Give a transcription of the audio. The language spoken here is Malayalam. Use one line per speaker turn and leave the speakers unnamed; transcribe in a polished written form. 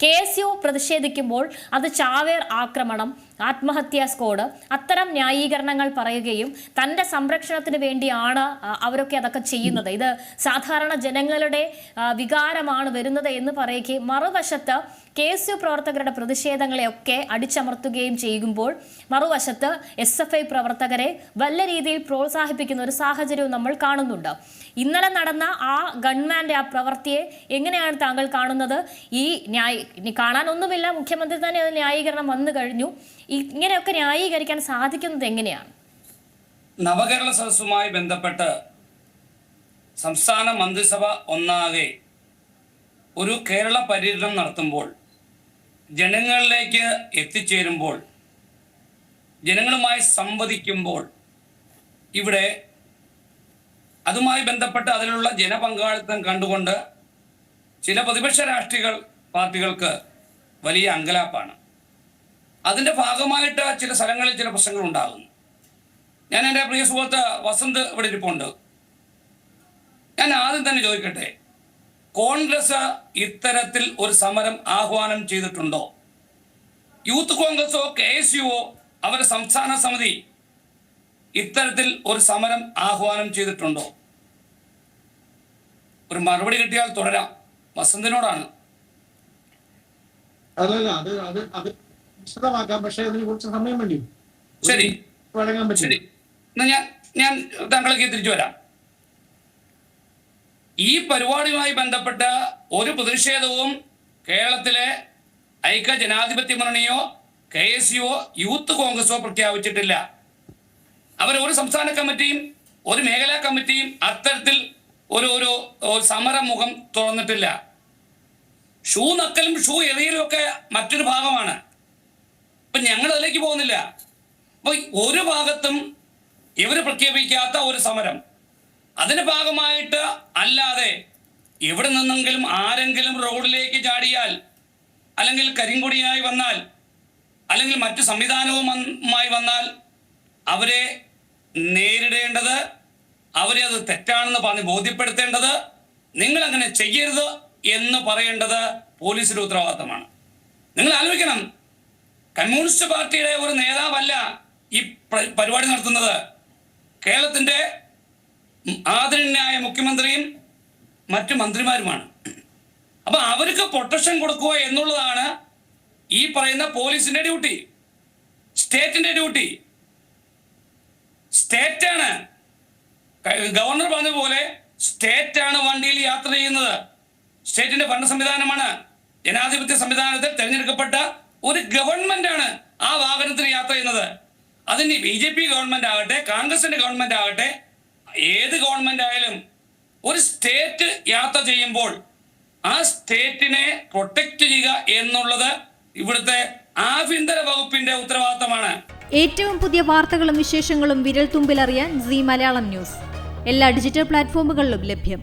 KSU പ്രതിഷേധിക്കുമ്പോൾ അത് ചാവേർ ആക്രമണം, ആത്മഹത്യാ സ്ക്വാഡ്, അത്തരം ന്യായീകരണങ്ങൾ പറയുകയും തൻ്റെ സംരക്ഷണത്തിന് വേണ്ടിയാണ് അവരൊക്കെ അതൊക്കെ ചെയ്യുന്നത്, ഇത് സാധാരണ ജനങ്ങളുടെ വികാരമാണ് വരുന്നത് എന്ന് പറയുകയും മറുവശത്ത് KSU പ്രവർത്തകരുടെ പ്രതിഷേധങ്ങളെയൊക്കെ അടിച്ചമർത്തുകയും ചെയ്യുമ്പോൾ മറുവശത്ത് SFI പ്രവർത്തകരെ വല്ല രീതിയിൽ പ്രോത്സാഹിപ്പിക്കുന്ന ഒരു സാഹചര്യവും നമ്മൾ കാണുന്നുണ്ട്. ഇന്നലെ നടന്ന ആ ഗൺമാന്റെ ആ പ്രവൃത്തിയെ എങ്ങനെയാണ് താങ്കൾ കാണുന്നത്? ഇനി കാണാനൊന്നുമില്ല, മുഖ്യമന്ത്രി തന്നെ ഒരു ന്യായീകരണം വന്നു കഴിഞ്ഞു. ഇങ്ങനെയൊക്കെ ന്യായീകരിക്കാൻ സാധിക്കുന്നത് എങ്ങനെയാണ്?
നവകേരള സദസ്സുമായി ബന്ധപ്പെട്ട് സംസ്ഥാന മന്ത്രിസഭ ഒന്നാകെ ഒരു കേരള പര്യടനം നടത്തുമ്പോൾ, ജനങ്ങളിലേക്ക് എത്തിച്ചേരുമ്പോൾ, ജനങ്ങളുമായി സംവദിക്കുമ്പോൾ ഇവിടെ അതുമായി ബന്ധപ്പെട്ട് അതിലുള്ള ജനപങ്കാളിത്തം കണ്ടുകൊണ്ട് ചില പ്രതിപക്ഷ രാഷ്ട്രീയ പാർട്ടികൾക്ക് വലിയ അങ്കലാപ്പാണ്. അതിൻ്റെ ഭാഗമായിട്ട് ചില സ്ഥലങ്ങളിൽ ചില പ്രശ്നങ്ങൾ ഉണ്ടാകുന്നു. ഞാൻ എൻ്റെ പ്രിയ സുഹൃത്ത് വസന്ത് ഇവിടെ ഇരിപ്പുണ്ട്. ഞാൻ ആദ്യം തന്നെ ചോദിക്കട്ടെ, കോൺഗ്രസ് ഇത്തരത്തിൽ ഒരു സമരം ആഹ്വാനം ചെയ്തിട്ടുണ്ടോ? യൂത്ത് കോൺഗ്രസോ KSUവോ അവരുടെ സംസ്ഥാന സമിതി ഇത്തരത്തിൽ ഒരു സമരം ആഹ്വാനം ചെയ്തിട്ടുണ്ടോ? ഒരു മറുപടി കിട്ടിയാൽ തുടരാം. വസന്തിനോടാണ്. ശരി, ഞാൻ താങ്കളേക്ക് തിരിച്ചു വരാം. ഈ പരിപാടിയുമായി ബന്ധപ്പെട്ട ഒരു പ്രതിഷേധവും കേരളത്തിലെ ഐക്യ ജനാധിപത്യ മുന്നണിയോ KSUവോ യൂത്ത് കോൺഗ്രസോ പ്രഖ്യാപിച്ചിട്ടില്ല. ഒരു സംസ്ഥാന കമ്മിറ്റിയും ഒരു മേഖലാ കമ്മിറ്റിയും അത്തരത്തിൽ ഒരു സമരമുഖം തുറന്നിട്ടില്ല. ഷൂ നക്കലും ഷൂ എറിയലും ഒക്കെ മറ്റൊരു ഭാഗമാണ്. ഇപ്പം ഞങ്ങൾ അതിലേക്ക് പോകുന്നില്ല. അപ്പോൾ ഒരു ഭാഗത്തും ഇവർ പ്രഖ്യാപിക്കാത്ത ഒരു സമരം, അതിന്റെ ഭാഗമായിട്ട് അല്ലാതെ എവിടെ നിന്നെങ്കിലും ആരെങ്കിലും റോഡിലേക്ക് ചാടിയാൽ, അല്ലെങ്കിൽ കരിങ്കൊടിയായി വന്നാൽ, അല്ലെങ്കിൽ മറ്റു സംവിധാനവുമായി വന്നാൽ അവരെ നേരിടേണ്ടത്, അവരെ അത് തെറ്റാണെന്ന് പറഞ്ഞ് ബോധ്യപ്പെടുത്തേണ്ടത്, നിങ്ങൾ അങ്ങനെ ചെയ്യരുത് എന്ന് പറയേണ്ടത് പോലീസിന്റെ ഉത്തരവാദിത്തമാണ്. നിങ്ങൾ ആലോചിക്കണം, കമ്മ്യൂണിസ്റ്റ് പാർട്ടിയുടെ ഒരു നേതാവല്ല ഈ പരിപാടി നടത്തുന്നത്. കേരളത്തിന്റെ ആദരണീയനായ മുഖ്യമന്ത്രിയും മറ്റു മന്ത്രിമാരുമാണ്. അപ്പൊ അവർക്ക് പ്രൊട്ടക്ഷൻ കൊടുക്കുക എന്നുള്ളതാണ് ഈ പറയുന്ന പോലീസിന്റെ ഡ്യൂട്ടി, സ്റ്റേറ്റിന്റെ ഡ്യൂട്ടി. സ്റ്റേറ്റാണ്, ഗവർണർ പറഞ്ഞ പോലെ സ്റ്റേറ്റാണ് വണ്ടിയിൽ യാത്ര ചെയ്യുന്നത്. സ്റ്റേറ്റിന്റെ ഭരണ സംവിധാനമാണ്. ജനാധിപത്യ സംവിധാനത്തിൽ തെരഞ്ഞെടുക്കപ്പെട്ട ഒരു ഗവൺമെന്റ് ആണ് ആ വാഹനത്തിൽ യാത്ര ചെയ്യുന്നത്. അതിന് BJP ഗവൺമെന്റ് ആകട്ടെ, കോൺഗ്രസിന്റെ ഗവൺമെന്റ് ആകട്ടെ, ഏത് ഗവൺമെന്റ് ആയാലും ഒരു സ്റ്റേറ്റ് യാത്ര ചെയ്യുമ്പോൾ ആ സ്റ്റേറ്റിനെ പ്രൊട്ടക്ട് ചെയ്യുക എന്നുള്ളത് ഇവിടുത്തെ ആഭ്യന്തര വകുപ്പിന്റെ ഉത്തരവാദിത്തമാണ്.
ഏറ്റവും പുതിയ വാർത്തകളും വിശേഷങ്ങളും വിരൽ തുമ്പിലറിയാൻ Zee മലയാളം ന്യൂസ് എല്ലാ ഡിജിറ്റൽ പ്ലാറ്റ്ഫോമുകളിലും ലഭ്യം.